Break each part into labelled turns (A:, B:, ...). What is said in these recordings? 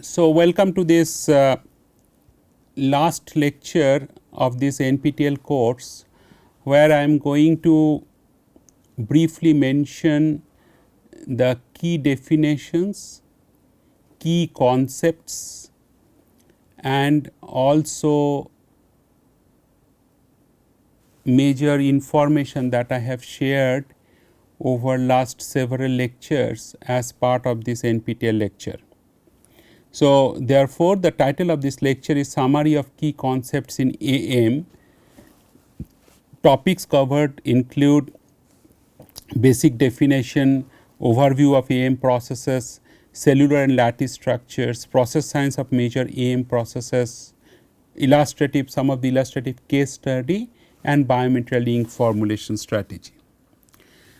A: So, welcome to this last lecture of this NPTEL course, where I am going to briefly mention the key definitions, key concepts, and also major information that I have shared over last several lectures as part of this NPTEL lecture. So, therefore, the title of this lecture is Summary of Key Concepts in AM. Topics covered include basic definition, overview of AM processes, cellular and lattice structures, process science of major AM processes, some of the illustrative case study, and biomaterial ink formulation strategy.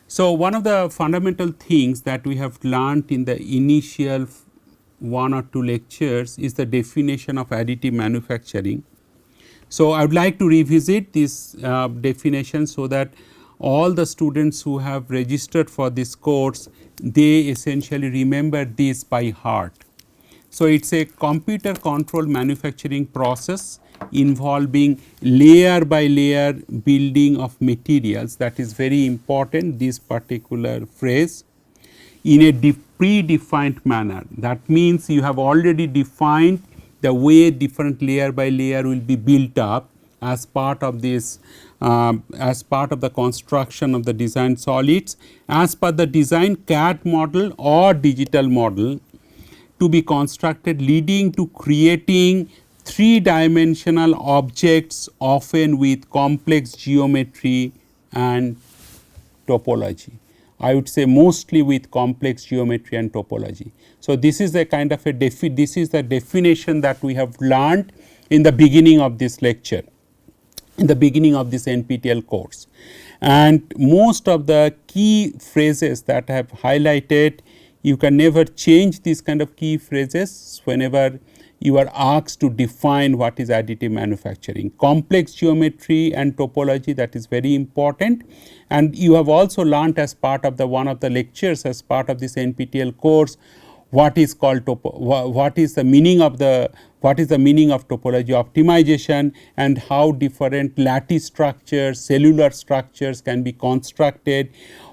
A: So, one of the fundamental things that we have learnt in the initial 1 or 2 lectures is the definition of additive manufacturing. So, I would like to revisit this definition so that all the students who have registered for this course, they essentially remember this by heart. So, it is a computer controlled manufacturing process involving layer by layer building of materials. That is very important, this particular phrase, in a predefined manner. That means you have already defined the way different layer by layer will be built up as part of this as part of the construction of the design solids as per the design CAD model or digital model to be constructed, leading to creating 3-dimensional objects, often with complex geometry and topology. I would say mostly with complex geometry and topology. So, this is a kind of this is the definition that we have learned in the beginning of this lecture, in the beginning of this NPTEL course. And most of the key phrases that I have highlighted, you can never change these kind of key phrases whenever you are asked to define what is additive manufacturing. Complex geometry and topology, that is very important, and you have also learnt as part of the one of the lectures as part of this NPTEL course what is called what is the meaning of topology optimization, and how different lattice structures, cellular structures can be constructed,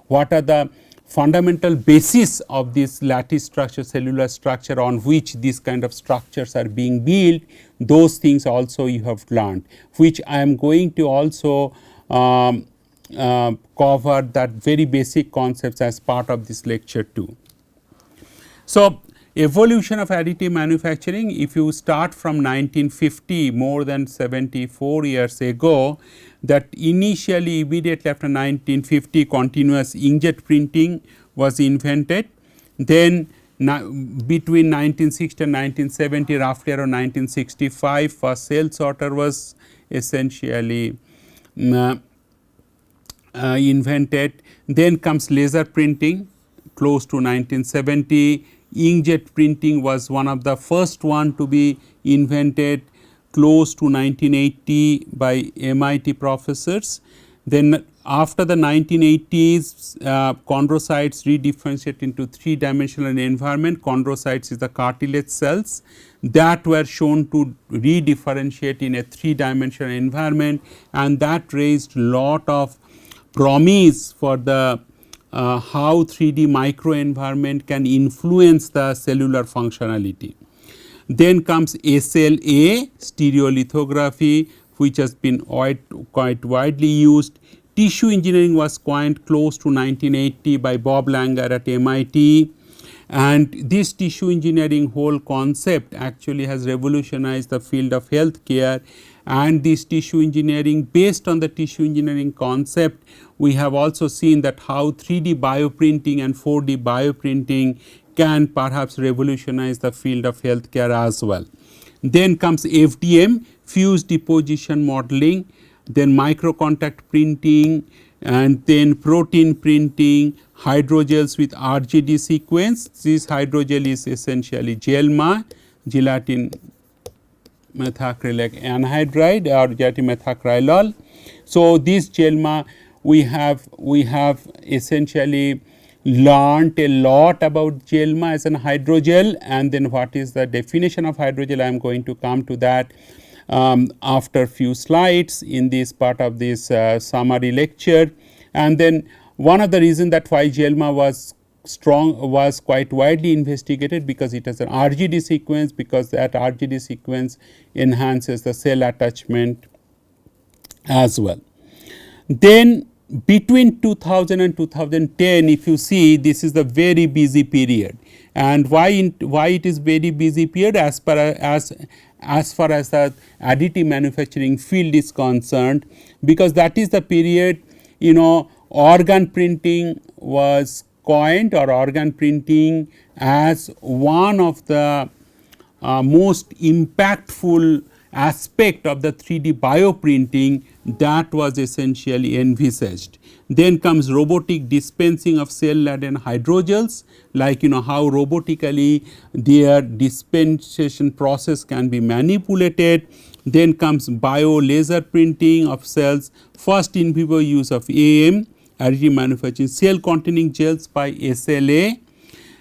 A: what are the fundamental basis of this lattice structure, cellular structure on which these kind of structures are being built. Those things also you have learned, which I am going to also cover that very basic concepts as part of this lecture too. So, evolution of additive manufacturing, if you start from 1950, more than 74 years ago, that initially immediately after 1950 continuous inkjet printing was invented. Then between 1960 and 1970, roughly around 1965, first cell sorter was essentially invented. Then comes laser printing close to 1970. Inkjet printing was one of the first one to be invented close to 1980 by MIT professors. Then after the 1980s, chondrocytes redifferentiate into 3-dimensional environment. Chondrocytes is the cartilage cells that were shown to redifferentiate in a 3-dimensional environment, and that raised lot of promise for the how 3D microenvironment can influence the cellular functionality. Then comes SLA, stereolithography, which has been quite widely used. Tissue engineering was coined close to 1980 by Bob Langer at MIT, and this tissue engineering whole concept actually has revolutionized the field of healthcare. And this tissue engineering, based on the tissue engineering concept, we have also seen that how 3D bioprinting and 4D bioprinting can perhaps revolutionize the field of healthcare as well. Then comes FDM, fused deposition modeling, then microcontact printing, and then protein printing, hydrogels with RGD sequence. This hydrogel is essentially GELMA, gelatin methacrylic anhydride or gelatin methacrylol. So, this GELMA we have essentially learnt a lot about JELMA as an hydrogel, and then what is the definition of hydrogel. I am going to come to that after few slides in this part of this summary lecture. And then one of the reasons that why JELMA was quite widely investigated, because it has an RGD sequence, because that RGD sequence enhances the cell attachment as well. Then between 2000 and 2010, if you see, this is the very busy period. And why it is very busy period? As far as the additive manufacturing field is concerned, because that is the period, you know, organ printing was coined, or organ printing as one of the most impactful aspect of the 3D bioprinting that was essentially envisaged. Then comes robotic dispensing of cell laden hydrogels, like, you know, how robotically their dispensation process can be manipulated. Then comes bio laser printing of cells, first in vivo use of AM, additive manufacturing, cell containing gels by SLA,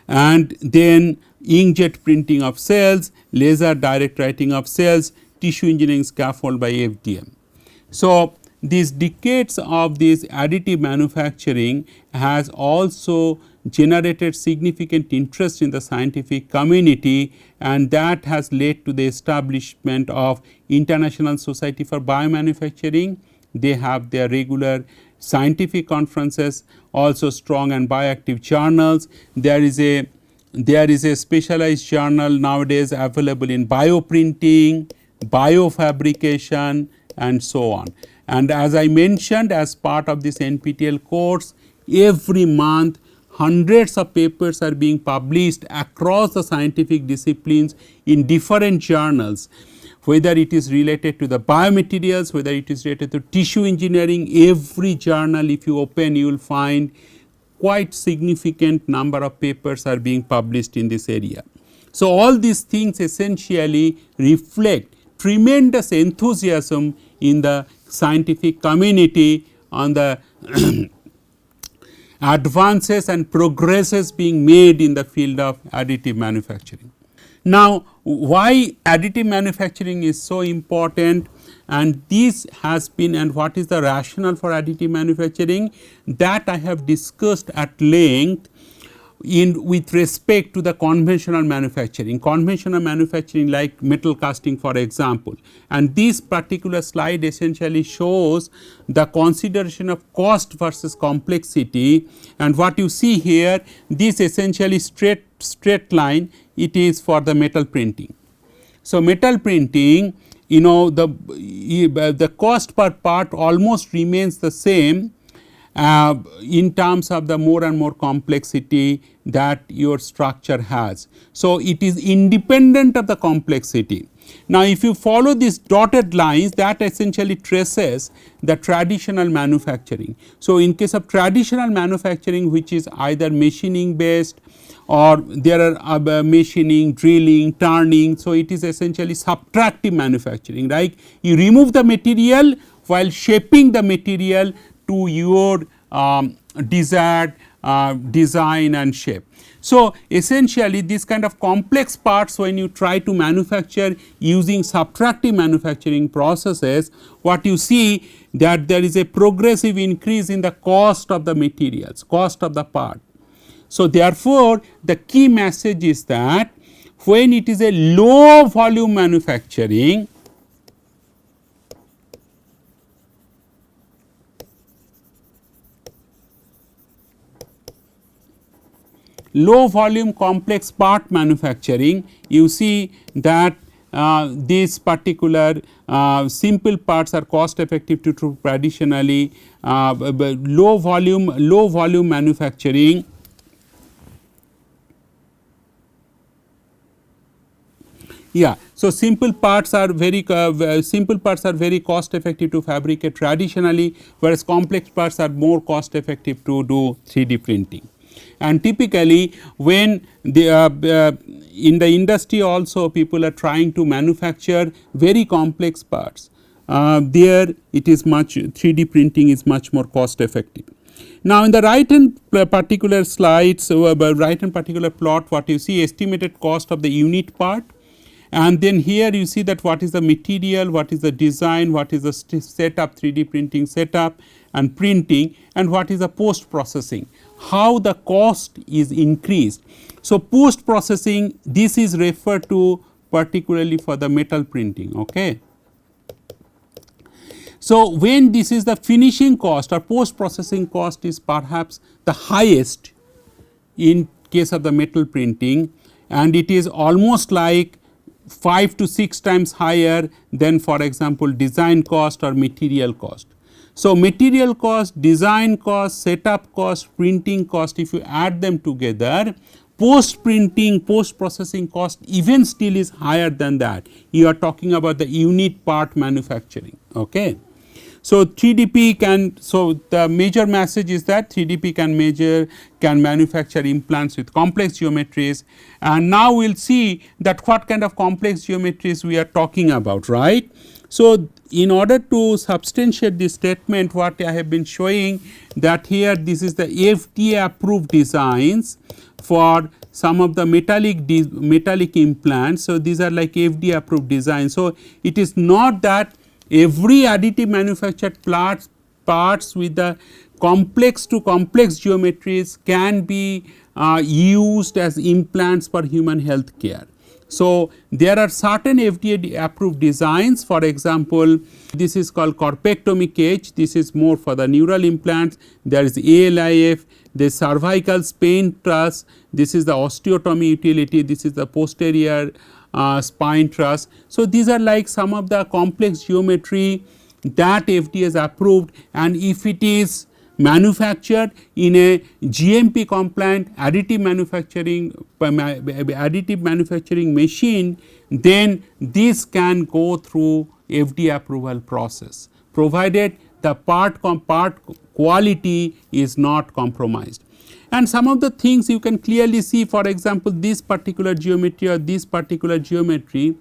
A: and then inkjet printing of cells, laser direct writing of cells, tissue engineering scaffold by FDM. So, these decades of this additive manufacturing has also generated significant interest in the scientific community, and that has led to the establishment of International Society for Biomanufacturing. They have their regular scientific conferences, also strong and bioactive journals. There is a specialized journal nowadays available in bioprinting, biofabrication, and so on. And as I mentioned, as part of this NPTEL course, every month hundreds of papers are being published across the scientific disciplines in different journals, whether it is related to the biomaterials, whether it is related to tissue engineering. Every journal, if you open, you will find quite significant number of papers are being published in this area. So, all these things essentially reflect tremendous enthusiasm in the scientific community on the advances and progresses being made in the field of additive manufacturing. Now, why additive manufacturing is so important, and this has been, and what is the rationale for additive manufacturing, that I have discussed at length with respect to the conventional manufacturing like metal casting, for example. And this particular slide essentially shows the consideration of cost versus complexity, and what you see here, this essentially straight line, it is for the metal printing. So, metal printing, you know, the cost per part almost remains the same in terms of the more and more complexity that your structure has. So, it is independent of the complexity. Now, if you follow these dotted lines, that essentially traces the traditional manufacturing. So, in case of traditional manufacturing, which is either machining based, or there are machining, drilling, turning. So, it is essentially subtractive manufacturing, right. You remove the material while shaping the material to your desired design and shape. So, essentially this kind of complex parts, when you try to manufacture using subtractive manufacturing processes, what you see that there is a progressive increase in the cost of the materials, cost of the part. So, therefore, the key message is that when it is a low volume manufacturing, low volume complex part manufacturing, you see that these particular simple parts are cost effective to traditionally low volume manufacturing. Yeah. So, simple parts are very cost effective to fabricate traditionally, whereas complex parts are more cost effective to do 3D printing. And typically when the in the industry also people are trying to manufacture very complex parts, there it is much 3D printing is much more cost effective. Now, in the right hand particular slide, so right hand particular plot, what you see estimated cost of the unit part, and then here you see that what is the material, what is the design, what is the setup, 3D printing setup and printing, and what is the post processing, how the cost is increased. So, post processing, this is referred to particularly for the metal printing. Okay. So, when this is the finishing cost or post processing cost is perhaps the highest in case of the metal printing, and it is almost like 5 to 6 times higher than, for example, design cost or material cost. So, material cost, design cost, setup cost, printing cost, if you add them together, post printing, post processing cost even still is higher than that. You are talking about the unit part manufacturing. Okay. So, 3DP can, so the major message is that 3DP can manufacture implants with complex geometries, and now we will see that what kind of complex geometries we are talking about, right. So, in order to substantiate this statement, what I have been showing that here this is the FDA approved designs for some of the metallic implants. So, these are like FDA approved designs. So, it is not that every additive manufactured parts with the complex to complex geometries can be used as implants for human health care. So, there are certain FDA approved designs, for example, this is called corpectomy cage, this is more for the neural implants, there is ALIF, there is cervical spine truss, this is the osteotomy utility, this is the posterior spine truss. So, these are like some of the complex geometry that FDA has approved, and if it is manufactured in a GMP compliant additive manufacturing machine, then this can go through FDA approval process, provided the part quality is not compromised. And some of the things you can clearly see, for example, this particular geometry or this particular geometry,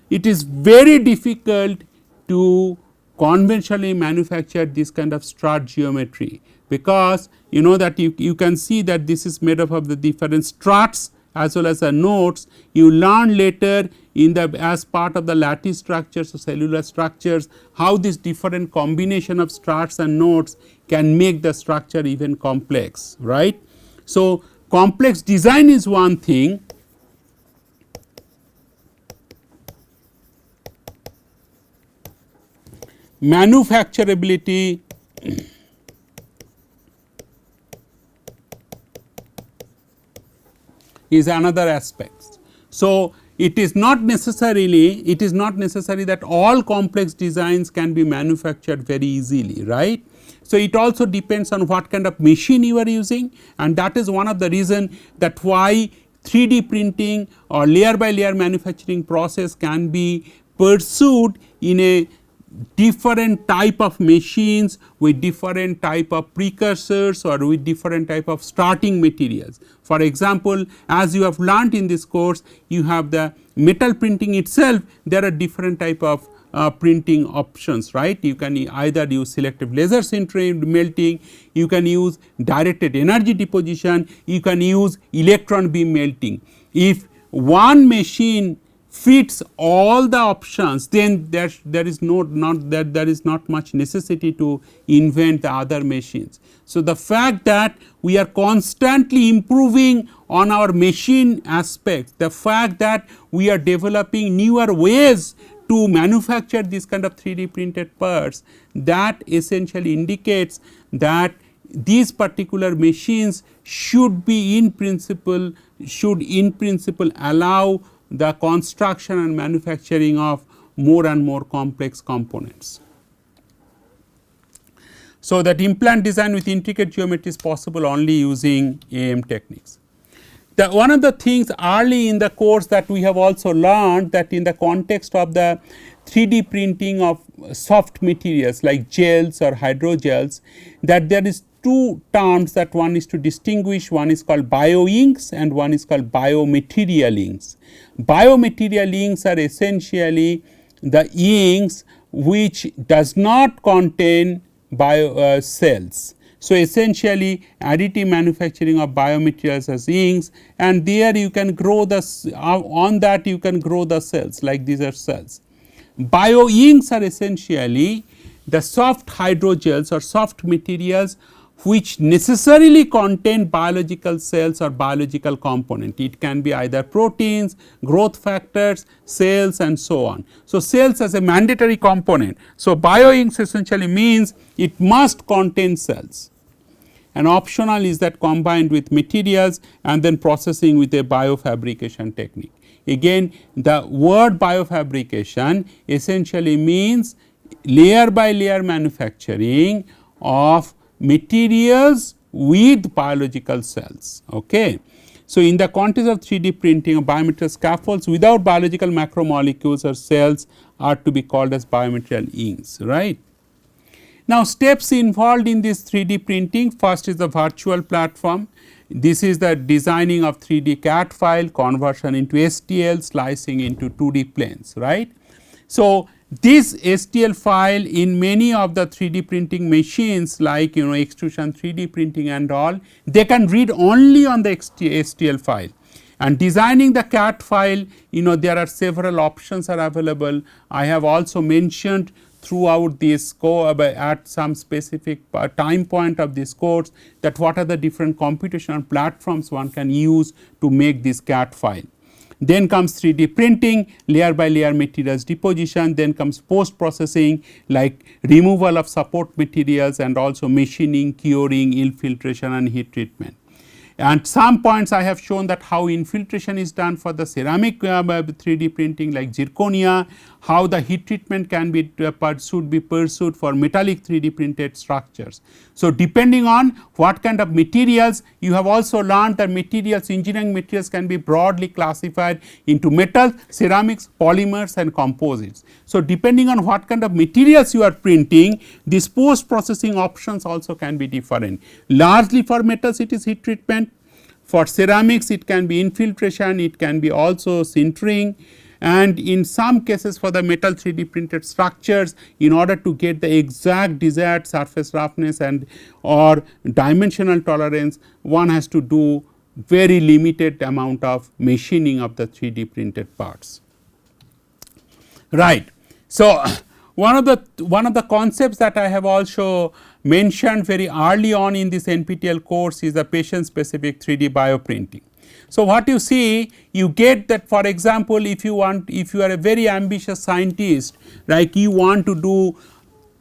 A: it is very difficult to conventionally manufacture this kind of strut geometry, because you know that you can see that this is made up of the different struts as well as the nodes. You learn later in the as part of the lattice structures or cellular structures how this different combination of struts and nodes can make the structure even complex, right. So, complex design is one thing, manufacturability is another aspect. So, it is not necessary that all complex designs can be manufactured very easily, right. So, it also depends on what kind of machine you are using, and that is one of the reason that why 3D printing or layer by layer manufacturing process can be pursued in a different type of machines with different type of precursors or with different type of starting materials. For example, as you have learnt in this course, you have the metal printing itself, there are different type of printing options, right. You can either use selective laser sintering melting, you can use directed energy deposition, you can use electron beam melting. If one machine fits all the options, then there is not much necessity to invent the other machines. So, the fact that we are constantly improving on our machine aspects, the fact that we are developing newer ways to manufacture this kind of 3D printed parts, that essentially indicates that these particular machines should in principle allow the construction and manufacturing of more and more complex components. So, that implant design with intricate geometry is possible only using AM techniques. One of the things early in the course that we have also learned, that in the context of the 3D printing of soft materials like gels or hydrogels, that there is two terms that one is to distinguish. One is called bioinks and one is called biomaterial inks. Biomaterial inks are essentially the inks which does not contain cells. So, essentially additive manufacturing of biomaterials as inks, and there you can grow the on that you can grow the cells, like these are cells. Bio inks are essentially the soft hydrogels or soft materials which necessarily contain biological cells or biological component. It can be either proteins, growth factors, cells and so on. So, cells as a mandatory component. So, bio inks essentially means it must contain cells, and optional is that combined with materials and then processing with a biofabrication technique. Again, the word biofabrication essentially means layer by layer manufacturing of materials with biological cells. Okay. So, in the context of 3D printing of biomaterial scaffolds without biological macromolecules or cells are to be called as biomaterial inks, right. Now, steps involved in this 3D printing, first is the virtual platform. This is the designing of 3D CAD file, conversion into STL, slicing into 2D planes, right. So, this STL file in many of the 3D printing machines like extrusion 3D printing and all, they can read only on the STL file. And designing the CAD file, there are several options are available. I have also mentioned throughout this course at some specific time point of this course that what are the different computational platforms one can use to make this CAD file. Then comes 3D printing, layer by layer materials deposition, then comes post processing like removal of support materials and also machining, curing, infiltration and heat treatment. And some points I have shown that how infiltration is done for the ceramic 3D printing like zirconia, how the heat treatment can be pursued for metallic 3D printed structures. So, depending on what kind of materials, you have also learned that materials, engineering materials can be broadly classified into metal, ceramics, polymers and composites. So, depending on what kind of materials you are printing, these post processing options also can be different. Largely for metals it is heat treatment, for ceramics it can be infiltration, it can be also sintering, and in some cases for the metal 3D printed structures, in order to get the exact desired surface roughness and or dimensional tolerance, one has to do very limited amount of machining of the 3D printed parts. Right. So, one of the concepts that I have also mentioned very early on in this NPTEL course is the patient specific 3D bioprinting. So, what you see, you get that for example, if you are a very ambitious scientist, like you want to do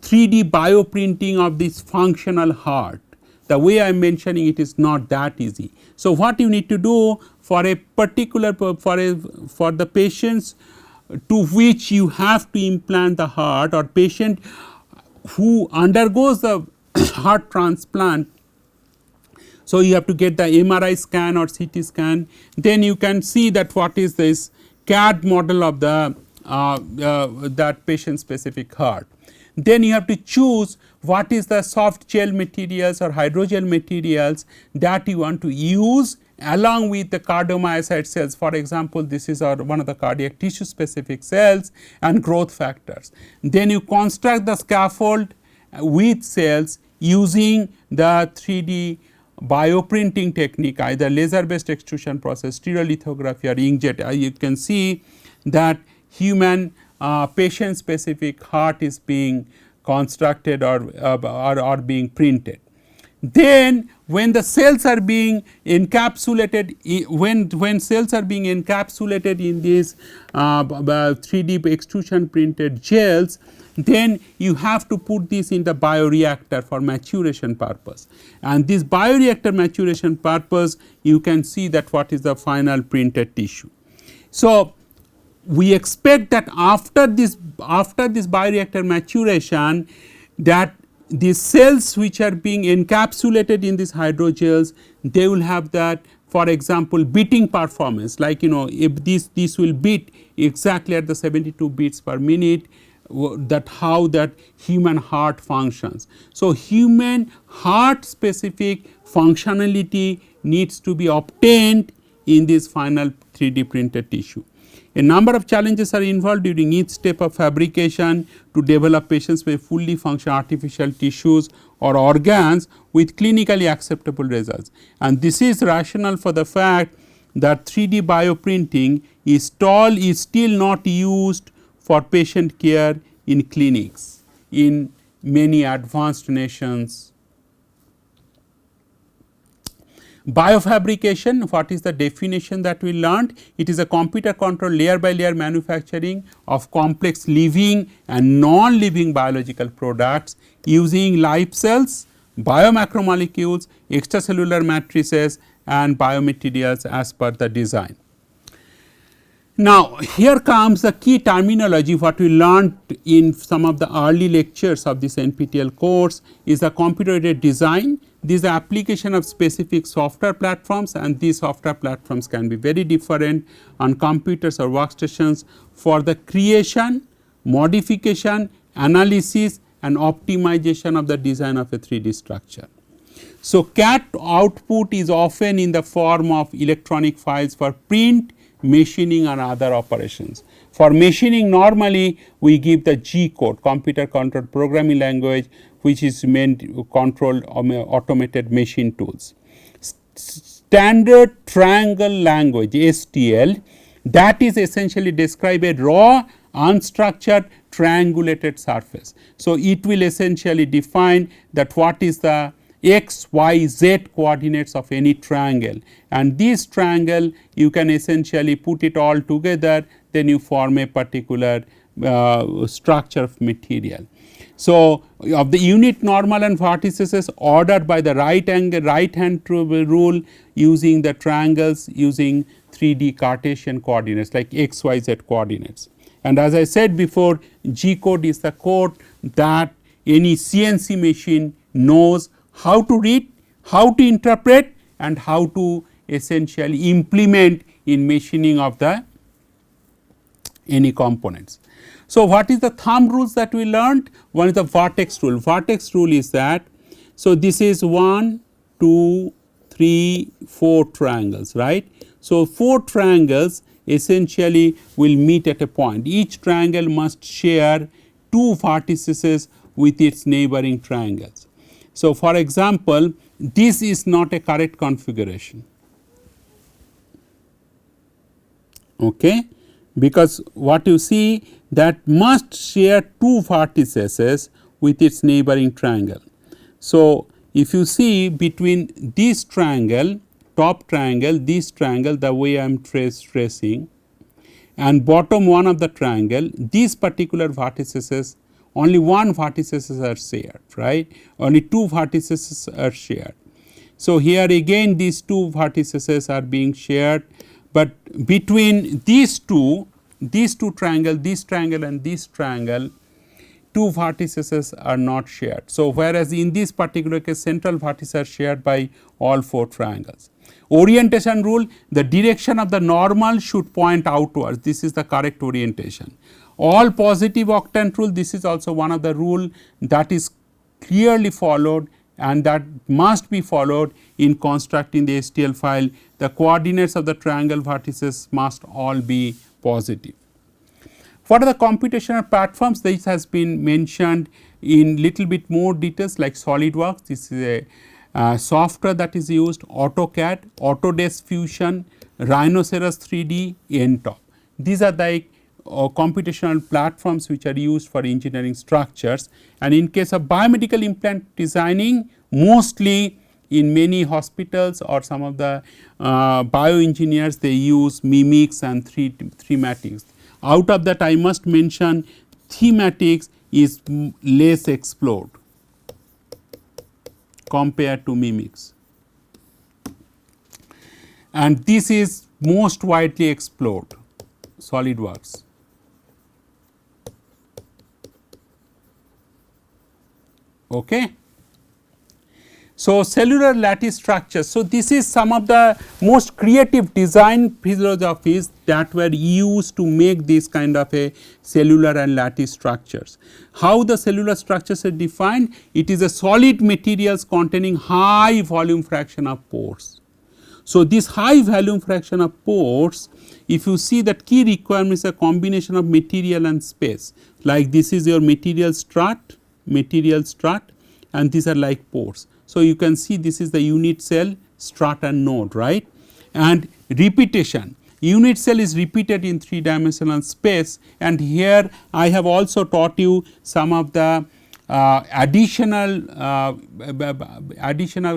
A: 3D bioprinting of this functional heart, the way I am mentioning it is not that easy. So, what you need to do for a particular for the patients to which you have to implant the heart, or patient who undergoes the heart transplant. So, you have to get the MRI scan or CT scan, then you can see that what is this CAD model of the that patient specific heart. Then you have to choose what is the soft gel materials or hydrogel materials that you want to use along with the cardiomyocyte cells. For example, this is one of the cardiac tissue specific cells and growth factors. Then you construct the scaffold with cells using the 3D bioprinting technique, either laser based extrusion process, stereolithography or inkjet. You can see that human patient specific heart is being constructed or being printed. Then when the cells are being encapsulated, when cells are being encapsulated in these 3D extrusion printed gels, then you have to put this in the bioreactor for maturation purpose. And this bioreactor maturation purpose, you can see that what is the final printed tissue. So, we expect that after this bioreactor maturation, that these cells which are being encapsulated in these hydrogels, they will have that, for example, beating performance, like if this will beat exactly at the 72 beats per minute, that how that human heart functions. So, human heart specific functionality needs to be obtained in this final 3D printed tissue. A number of challenges are involved during each step of fabrication to develop patients with fully functional artificial tissues or organs with clinically acceptable results. And this is rational for the fact that 3D bioprinting is still not used for patient care in clinics in many advanced nations. Biofabrication, what is the definition that we learned? It is a computer controlled layer by layer manufacturing of complex living and non-living biological products using live cells, biomacromolecules, extracellular matrices and biomaterials as per the design. Now, here comes the key terminology. What we learned in some of the early lectures of this NPTEL course is the computer aided design. This is the application of specific software platforms, and these software platforms can be very different on computers or workstations for the creation, modification, analysis and optimization of the design of a 3D structure. So, CAD output is often in the form of electronic files for print, machining and other operations. For machining, normally we give the G code, computer controlled programming language, which is meant to control automated machine tools. Standard triangle language STL, that is essentially describe a raw unstructured triangulated surface. So, it will essentially define that what is the x, y, z coordinates of any triangle, and this triangle you can essentially put it all together, then you form a particular structure of material. So, of the unit normal and vertices ordered by the right hand rule using the triangles using 3D Cartesian coordinates like x, y, z coordinates. And as I said before, G code is the code that any CNC machine knows how to read, how to interpret and how to essentially implement in machining of the any components. So, what is the thumb rules that we learned? One is the vertex rule. Vertex rule is that, so this is 1, 2, 3, 4 triangles, right. So, 4 triangles essentially will meet at a point. Each triangle must share 2 vertices with its neighboring triangles. So, for example, this is not a correct configuration, okay, because what you see that must share 2 vertices with its neighboring triangle. So, if you see between this triangle, top triangle, this triangle the way I am tracing and bottom one of the triangle, these particular vertices only one vertices are shared, right, only 2 vertices are shared. So, here again these 2 vertices are being shared, but between these two triangle, this triangle and this triangle, 2 vertices are not shared. So, whereas in this particular case central vertices are shared by all 4 triangles. Orientation rule, the direction of the normal should point outwards, this is the correct orientation. All positive octant rule, this is also one of the rule that is clearly followed and that must be followed in constructing the STL file. The coordinates of the triangle vertices must all be positive. What are the computational platforms? This has been mentioned in little bit more details like SolidWorks. This is a software that is used, AutoCAD, Autodesk Fusion, Rhinoceros 3D, NTOP. These are the computational platforms which are used for engineering structures, and in case of biomedical implant designing, mostly in many hospitals or some of the bioengineers they use Mimics and Thematics. Out of that I must mention Thematics is less explored compared to Mimics, and this is most widely explored, SolidWorks. Okay. So, cellular lattice structures. So, this is some of the most creative design philosophies that were used to make this kind of a cellular and lattice structures. How the cellular structures are defined? It is a solid materials containing high volume fraction of pores. So, this high volume fraction of pores, if you see that key requirement is a combination of material and space, like this is your material strut, and these are like pores. So, you can see this is the unit cell, strut and node, right, and repetition. Unit cell is repeated in 3 dimensional space, and here I have also taught you some of the additional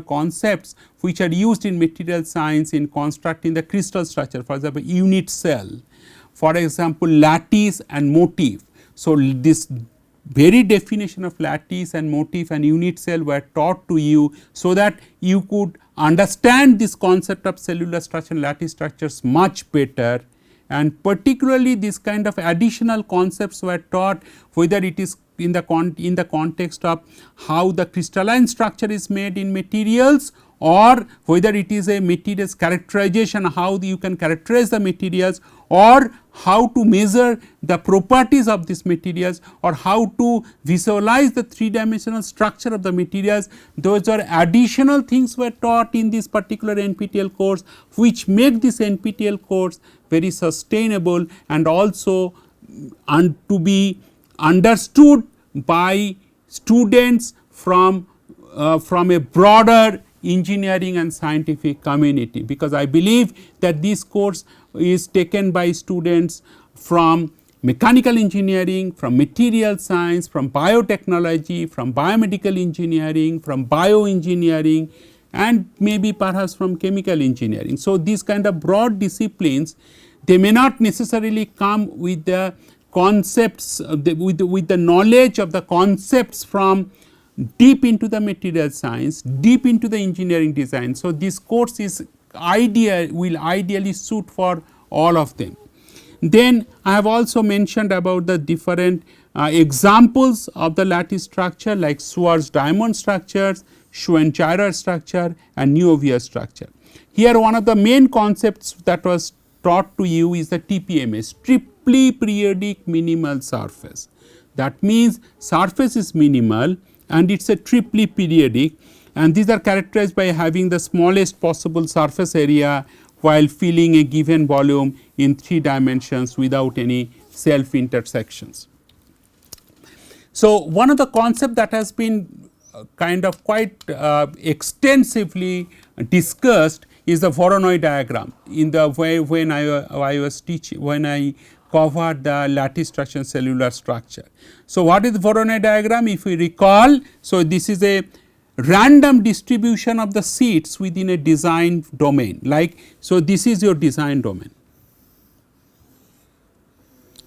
A: concepts which are used in material science in constructing the crystal structure. For example, unit cell, for example, lattice and motif. So, this very definition of lattice and motif and unit cell were taught to you, so that you could understand this concept of cellular structure and lattice structures much better, and particularly this kind of additional concepts were taught, whether it is in the context of how the crystalline structure is made in materials, or whether it is a materials characterization, how you can characterize the materials, or how to measure the properties of these materials, or how to visualize the 3 dimensional structure of the materials. Those are additional things were taught in this particular NPTEL course, which make this NPTEL course very sustainable and also to be understood by students from a broader engineering and scientific community, because I believe that this course is taken by students from mechanical engineering, from material science, from biotechnology, from biomedical engineering, from bioengineering, and maybe perhaps from chemical engineering. So, these kind of broad disciplines, they may not necessarily come with the concepts with the knowledge of the concepts from deep into the material science, deep into the engineering design. So, this course is will ideally suit for all of them. Then I have also mentioned about the different examples of the lattice structure, like Schwarz diamond structures, Schweizer structure, and Neuvia structure. Here one of the main concepts that was taught to you is the TPMS, triply periodic minimal surface. That means surface is minimal and it is a triply periodic, and these are characterized by having the smallest possible surface area while filling a given volume in 3 dimensions without any self intersections. So, one of the concept that has been kind of quite extensively discussed is the Voronoi diagram, in the way when I was teaching, when I covered the lattice structure and cellular structure. So, what is the Voronoi diagram? If we recall, so this is a random distribution of the seats within a design domain, like, so this is your design domain,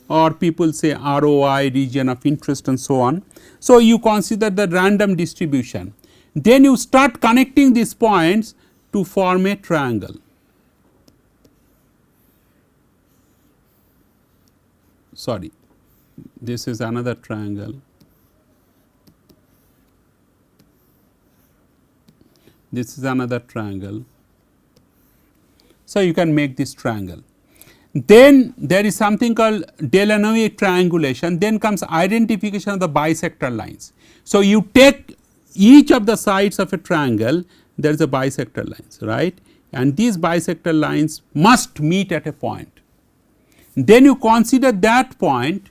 A: or people say ROI, region of interest, and so on. So, you consider the random distribution, then you start connecting these points to form a triangle. Sorry, this is another triangle. This is another triangle. So, you can make this triangle. Then there is something called Delaunay triangulation, then comes identification of the bisector lines. So, you take each of the sides of a triangle, there is a bisector lines, right, and these bisector lines must meet at a point. Then you consider that point,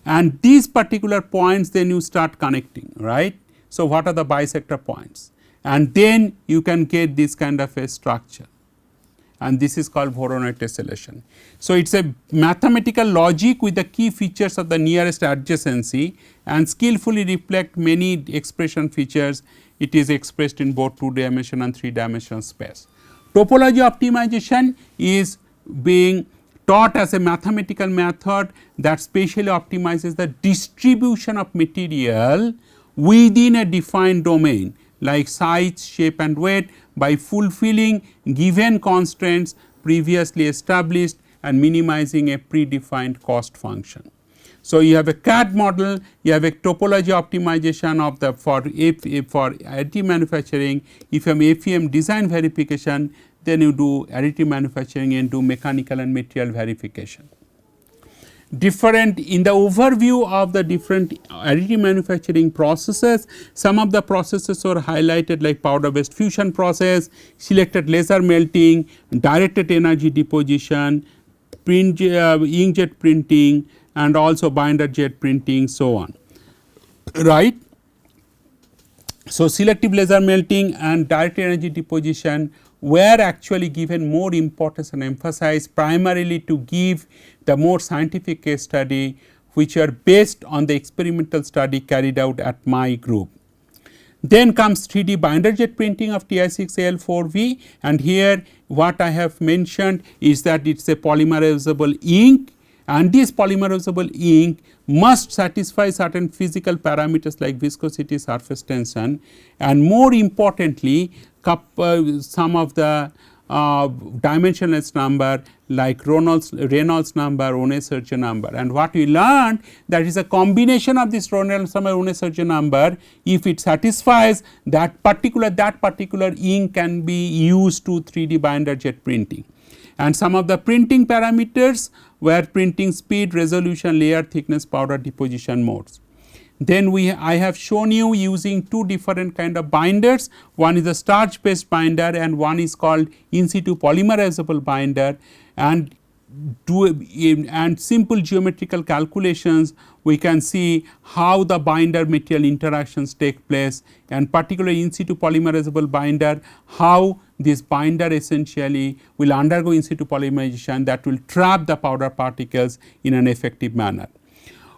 A: and these particular points, then you start connecting, right. So, what are the bisector points, and then you can get this kind of a structure, and this is called Voronoi tessellation. So, it is a mathematical logic with the key features of the nearest adjacency and skillfully reflect many expression features. It is expressed in both 2 dimensional and 3 dimensional space. Topology optimization is being taught as a mathematical method that spatially optimizes the distribution of material within a defined domain, like size, shape, and weight, by fulfilling given constraints previously established and minimizing a predefined cost function. So, you have a CAD model, you have a topology optimization of the for additive manufacturing. If you have FEM design verification, then you do additive manufacturing and do mechanical and material verification. different in the overview of the different additive manufacturing processes. Some of the processes are highlighted like powder based fusion process, selected laser melting, directed energy deposition, inkjet printing, and also binder jet printing, so on, right. So, selective laser melting and direct energy deposition were actually given more importance and emphasized primarily to give the more scientific case study, which are based on the experimental study carried out at my group. Then comes 3D binder jet printing of Ti6Al4V, and here what I have mentioned is that it is a polymerizable ink, and this polymerizable ink must satisfy certain physical parameters like viscosity, surface tension, and more importantly some of the dimensionless number like Reynolds number, Ohne-Surge number, and what we learned that is a combination of this Reynolds number, Ohne-Surge number. If it satisfies that particular ink can be used to 3D binder jet printing, and some of the printing parameters were printing speed, resolution, layer thickness, powder deposition modes. Then I have shown you using two different kind of binders. One is a starch based binder and one is called in situ polymerizable binder, and simple geometrical calculations we can see how the binder material interactions take place, and particularly in situ polymerizable binder, how this binder essentially will undergo in situ polymerization that will trap the powder particles in an effective manner.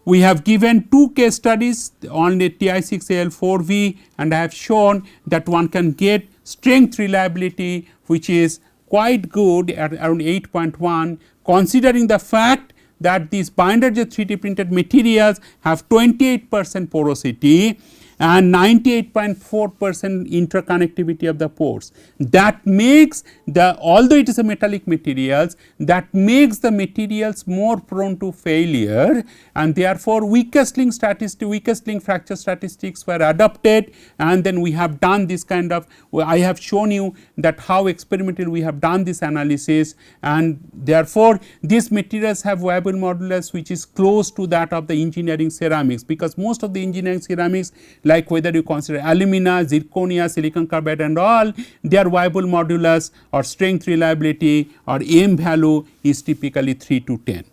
A: We have given two case studies on the Ti6Al4V, and I have shown that one can get strength reliability which is quite good at around 8.1, considering the fact that these binder jet 3D printed materials have 28% porosity and 98.4% interconnectivity of the pores. That makes although it is a metallic materials, that makes the materials more prone to failure, and therefore weakest link fracture statistics were adopted, and then we have done this kind of, I have shown you that how experimentally we have done this analysis, and therefore these materials have viable modulus which is close to that of the engineering ceramics, because most of the engineering ceramics, like whether you consider alumina, zirconia, silicon carbide and all, their viable modulus or strength reliability or M value is typically 3 to 10.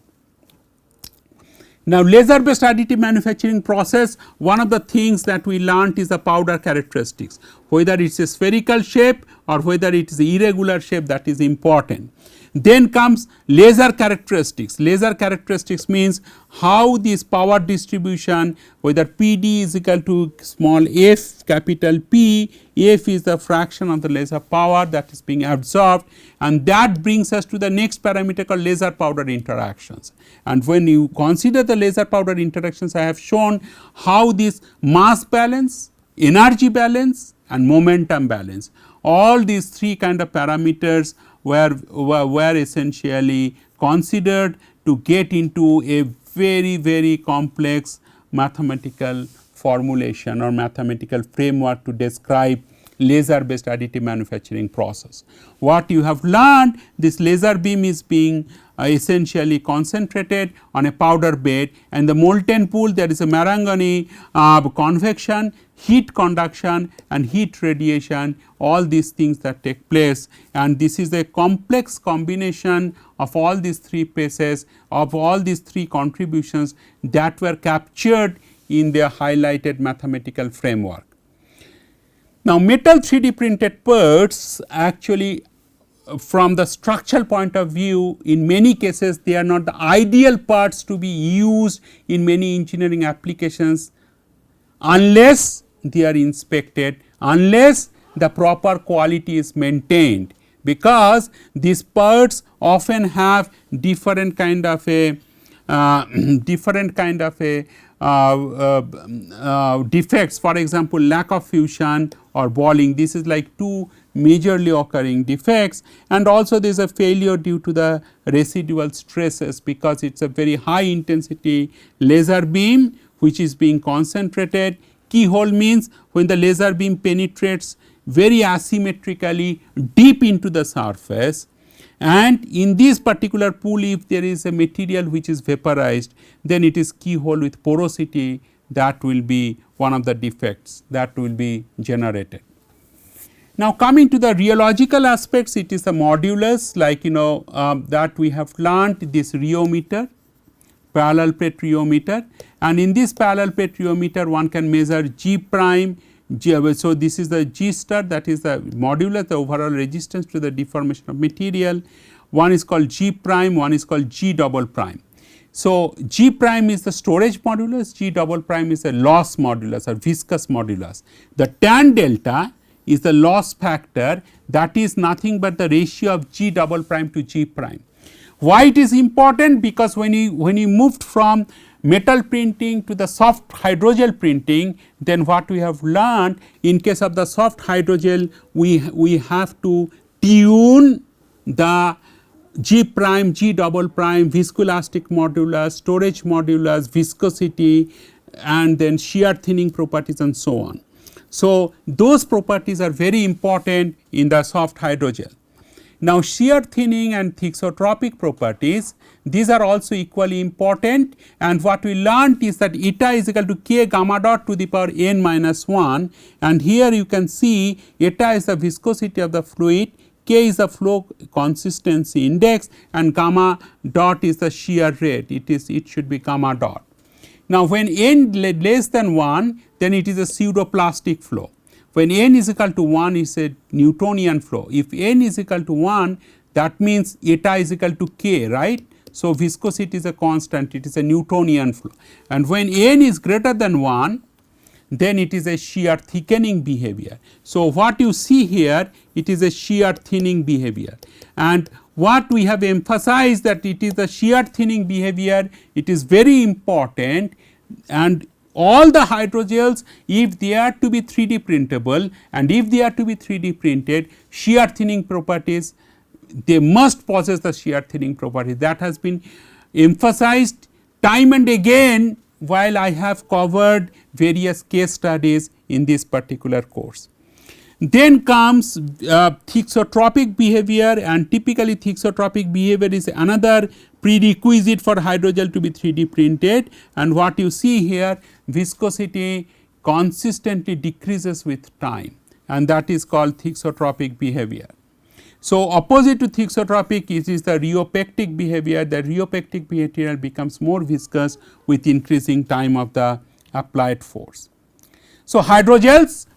A: Now, laser based additive manufacturing process, one of the things that we learnt is the powder characteristics, whether it is a spherical shape or whether it is a irregular shape, that is important. Then comes laser characteristics. Laser characteristics means how this power distribution, whether PD is equal to small f, capital P, f is the fraction of the laser power that is being absorbed, and that brings us to the next parameter called laser powder interactions. And when you consider the laser powder interactions, I have shown how this mass balance, energy balance and momentum balance, all these three kind of parameters were essentially considered to get into a very complex mathematical formulation or mathematical framework to describe laser based additive manufacturing process. What you have learned, this laser beam is being essentially concentrated on a powder bed, and the molten pool there is a Marangoni convection, heat conduction and heat radiation, all these things that take place, and this is a complex combination of all these three phases, of all these three contributions that were captured in their highlighted mathematical framework. Now, metal 3D printed parts actually, from the structural point of view, in many cases they are not the ideal parts to be used in many engineering applications unless they are inspected, unless the proper quality is maintained, because these parts often have different kind of a defects, for example lack of fusion or balling. This is like two majorly occurring defects, and also there is a failure due to the residual stresses, because it is a very high intensity laser beam which is being concentrated. Keyhole means when the laser beam penetrates very asymmetrically deep into the surface, and in this particular pool if there is a material which is vaporized, then it is keyhole with porosity, that will be one of the defects that will be generated. Now, coming to the rheological aspects, it is the modulus, like that we have learnt this rheometer, parallel plate rheometer, and in this parallel plate rheometer one can measure G prime. So, this is the G star, that is the modulus, the overall resistance to the deformation of material. One is called G prime, one is called G double prime. So, G prime is the storage modulus, G double prime is a loss modulus or viscous modulus. The tan delta is the loss factor, that is nothing but the ratio of G double prime to G prime. Why it is important? Because when you moved from metal printing to the soft hydrogel printing, then what we have learned, in case of the soft hydrogel, we have to tune the G prime, G double prime, viscoelastic modulus, storage modulus, viscosity, and then shear thinning properties and so on. So, those properties are very important in the soft hydrogel. Now, shear thinning and thixotropic properties, these are also equally important, and what we learnt is that eta is equal to k gamma dot to the power n minus 1, and here you can see eta is the viscosity of the fluid, k is the flow consistency index, and gamma dot is the shear rate, it should be gamma dot. Now, when n less than 1, then it is a pseudoplastic flow. When n is equal to 1, is a Newtonian flow. If n is equal to 1, that means eta is equal to k, right. So, viscosity is a constant, it is a Newtonian flow, and when n is greater than 1, then it is a shear thickening behavior. So, what you see here, it is a shear thinning behavior, and what we have emphasized that it is the shear thinning behavior, it is very important, and all the hydrogels, if they are to be 3D printable and if they are to be 3D printed, shear thinning properties, they must possess the shear thinning property. That has been emphasized time and again while I have covered various case studies in this particular course. Then comes thixotropic behavior, and typically thixotropic behavior is another prerequisite for hydrogel to be 3D printed, and what you see here, viscosity consistently decreases with time, and that is called thixotropic behavior. So, opposite to thixotropic is the rheopectic behavior. The rheopectic material becomes more viscous with increasing time of the applied force. So, hydrogels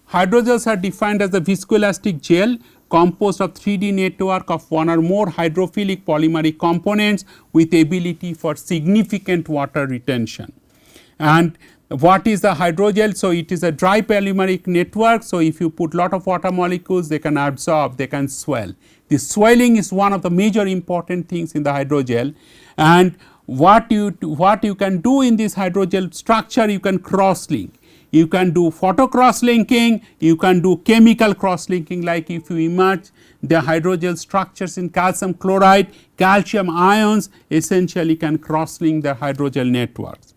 A: are defined as a viscoelastic gel composed of 3D network of one or more hydrophilic polymeric components with ability for significant water retention. And what is the hydrogel? So, it is a dry polymeric network. So, if you put lot of water molecules, they can absorb, they can swell. The swelling is one of the major important things in the hydrogel, and what you can do in this hydrogel structure, you can cross link. You can do photo cross linking, you can do chemical cross linking, like if you immerse the hydrogel structures in calcium chloride, calcium ions essentially can cross link the hydrogel networks.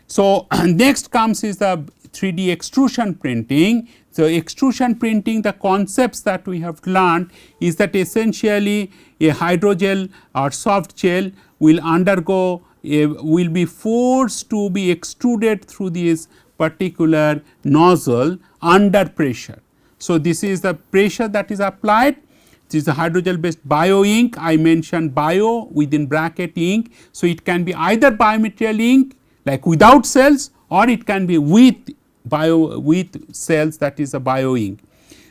A: So, next comes is the 3D extrusion printing. So, extrusion printing, the concepts that we have learned is that essentially a hydrogel or soft gel will undergo will be forced to be extruded through this particular nozzle under pressure. So, this is the pressure that is applied. This is a hydrogel based bio ink. I mentioned bio within bracket ink. So, it can be either biomaterial ink like without cells, or it can be with cells, that is a bio ink.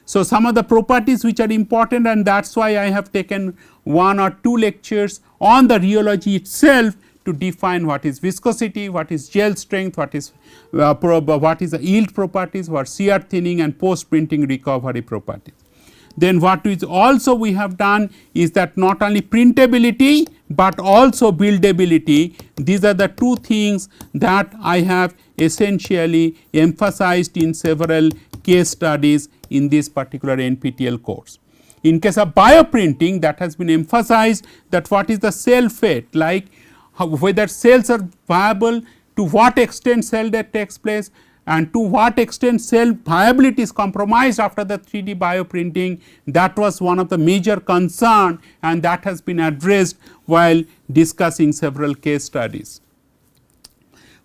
A: So, some of the properties which are important, and that is why I have taken 1 or 2 lectures on the rheology itself to define what is viscosity, what is gel strength, what is the yield properties, what shear thinning and post printing recovery properties. Then what is also we have done is that not only printability, but also buildability. These are the two things that I have essentially emphasized in several case studies in this particular NPTEL course. In case of bioprinting, that has been emphasized that what is the cell fate, like whether cells are viable, to what extent cell death takes place, and to what extent cell viability is compromised after the 3D bioprinting, that was one of the major concern, and that has been addressed while discussing several case studies.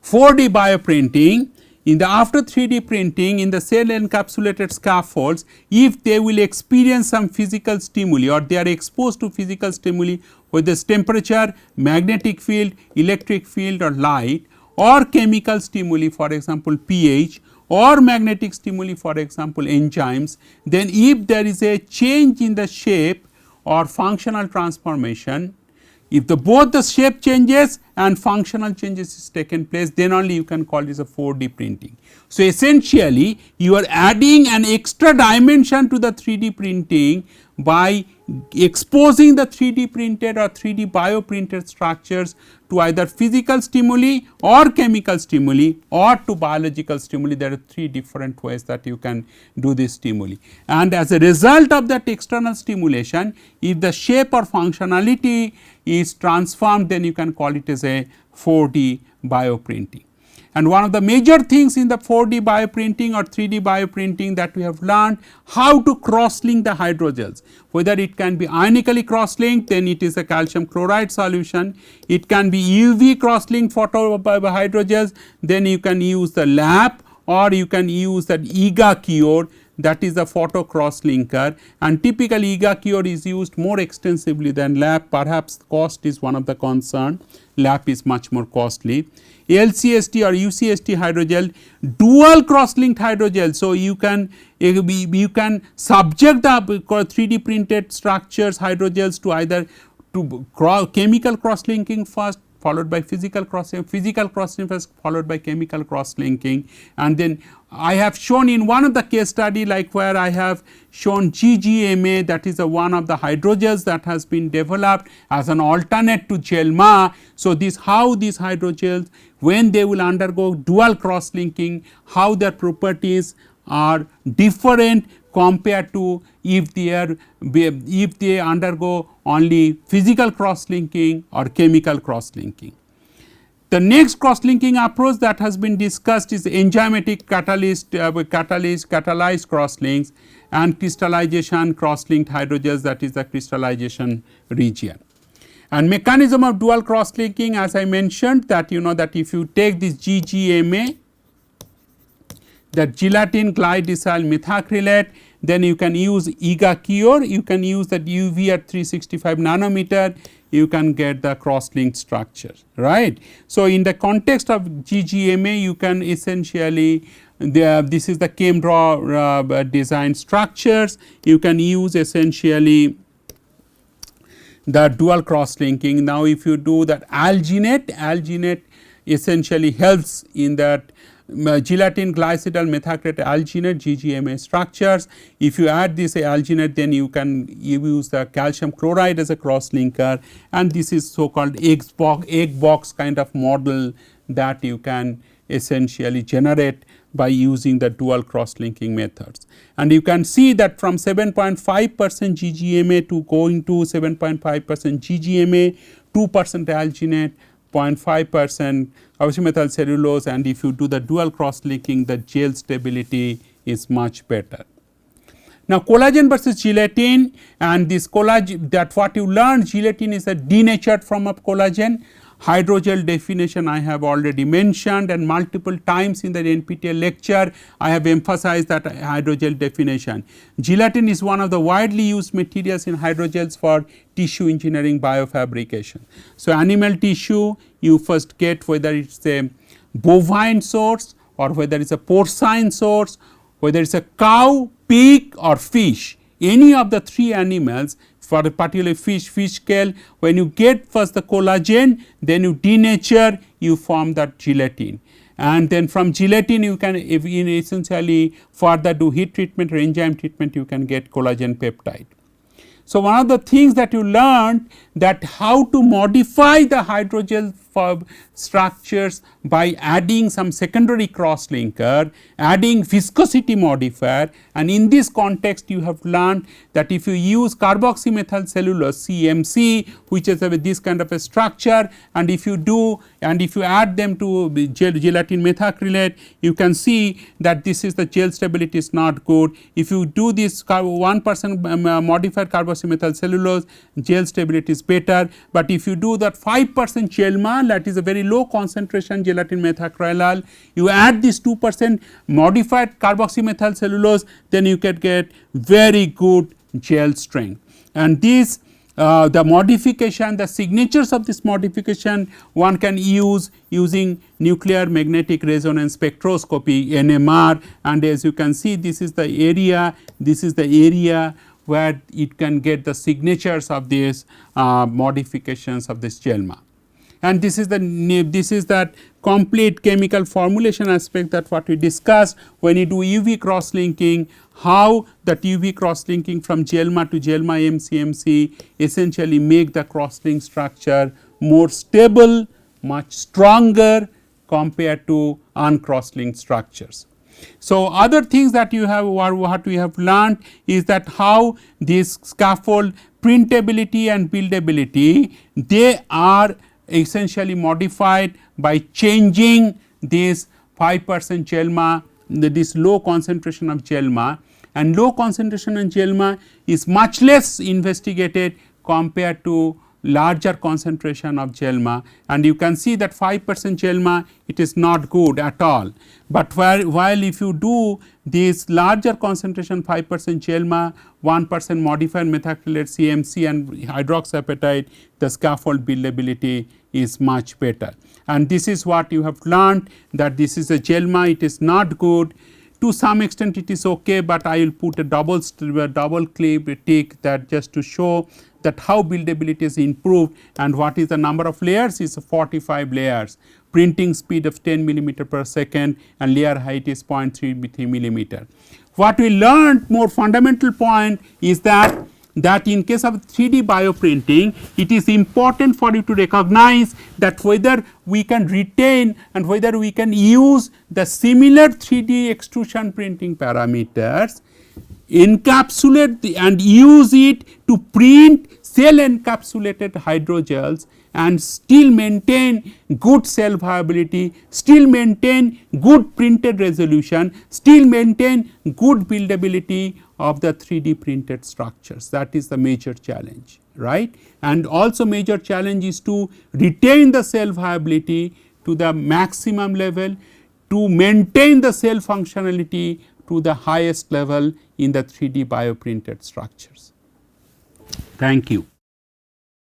A: 4D bioprinting, in the after 3D printing in the cell encapsulated scaffolds, if they will experience some physical stimuli or they are exposed to physical stimuli, whether it's temperature, magnetic field, electric field or light, or chemical stimuli, for example pH, or magnetic stimuli, for example enzymes, then if there is a change in the shape or functional transformation, if both the shape changes and functional changes is taken place, then only you can call this a 4D printing. So, essentially you are adding an extra dimension to the 3D printing by exposing the 3D printed or 3D bioprinted structures to either physical stimuli or chemical stimuli or to biological stimuli. There are 3 different ways that you can do this stimuli, and as a result of that external stimulation, if the shape or functionality is transformed, then you can call it as a 4D bioprinting. And one of the major things in the 4D bioprinting or 3D bioprinting that we have learned, how to cross link the hydrogels, whether it can be ionically cross linked, then it is a calcium chloride solution, it can be UV cross linked photo hydrogels, then you can use the LAP or you can use that EGA-Cure, that is the photo cross linker, and typically EGA-Cure is used more extensively than LAP, perhaps cost is one of the concern, LAP is much more costly. LCST or UCST hydrogel, dual cross linked hydrogel. So, you can subject the 3D printed structures hydrogels to either to chemical cross linking first, followed by physical cross linking first, followed by chemical cross linking. And then I have shown in one of the case study, like where I have shown GGMA, that is one of the hydrogels that has been developed as an alternate to GELMA. So, this how these hydrogels, when they will undergo dual cross linking, how their properties are different compared to if they undergo only physical cross linking or chemical cross linking. The next cross linking approach that has been discussed is enzymatic catalyzed cross links and crystallization cross linked hydrogels, that is the crystallization region. And mechanism of dual cross linking, as I mentioned, that you know that if you take this GGMA, that gelatin glidecyl methacrylate, then you can use EGA-Cure, you can use that UV at 365 nanometer, you can get the cross linked structure, right. So, in the context of GGMA, you can essentially this is the ChemDraw design structures, you can use essentially the dual cross linking. Now, if you do that alginate essentially helps in that gelatin glycidyl methacrylate alginate GGMA structures. If you add this alginate, then you can use the calcium chloride as a cross linker, and this is so called egg box kind of model that you can essentially generate by using the dual cross linking methods. And you can see that from 7.5% GGMA to going to 7.5% GGMA, 2% alginate, 0.5% carboxymethyl cellulose, and if you do the dual cross linking, the gel stability is much better. Now, collagen versus gelatin, and this collagen, that what you learned, gelatin is a denatured form of collagen. Hydrogel definition I have already mentioned, and multiple times in the NPTEL lecture I have emphasized that hydrogel definition. Gelatin is one of the widely used materials in hydrogels for tissue engineering biofabrication. So, animal tissue you first get, whether it is a bovine source or whether it is a porcine source, whether it is a cow, pig or fish, any of the 3 animals. For a particular fish scale, when you get first the collagen, then you denature, you form that gelatin, and then from gelatin you can essentially further do heat treatment or enzyme treatment, you can get collagen peptide. So, one of the things that you learned, that how to modify the hydrogel structures by adding some secondary cross linker, adding viscosity modifier, and in this context you have learned that if you use carboxymethyl cellulose CMC, which is this kind of a structure, and if you add them to gelatin methacrylate, you can see that this is the gel stability is not good. If you do this 1% modified carboxymethyl cellulose, gel stability is better, but if you do that 5% GelMA, that is a very low concentration gelatin methacrylal, you add this 2% modified carboxymethyl cellulose, then you can get very good gel strength. And this the modification, the signatures of this modification one can use using nuclear magnetic resonance spectroscopy NMR, and as you can see, this is the area where it can get the signatures of these modifications of this GelMA. And this is that complete chemical formulation aspect that what we discussed when you do UV cross linking, how that UV cross linking from GelMA to GelMA MCMC essentially make the cross link structure more stable, much stronger compared to uncross linked structures. So, other things that you have what we have learned is that how this scaffold printability and buildability, they are essentially modified by changing this 5% GelMA, this low concentration of GelMA, and low concentration of GelMA is much less investigated compared to larger concentration of GelMA, and you can see that 5% GelMA it is not good at all. But while if you do this larger concentration 5% GelMA, 1% modified methacrylate CMC and hydroxyapatite, the scaffold buildability is much better. And this is what you have learned, that this is a GelMA, it is not good. To some extent it is okay, but I will put a double clip tick that just to show that how buildability is improved, and what is the number of layers is 45 layers, printing speed of 10 millimeter per second, and layer height is 0.3 millimeter. What we learned more fundamental point is that in case of 3D bioprinting, it is important for you to recognize that whether we can retain and whether we can use the similar 3D extrusion printing parameters, encapsulate and use it to print cell encapsulated hydrogels and still maintain good cell viability, still maintain good printed resolution, still maintain good buildability of the 3D printed structures. That is the major challenge, right? And also major challenge is to retain the cell viability to the maximum level, to maintain the cell functionality to the highest level in the 3D bioprinted structures. Thank you.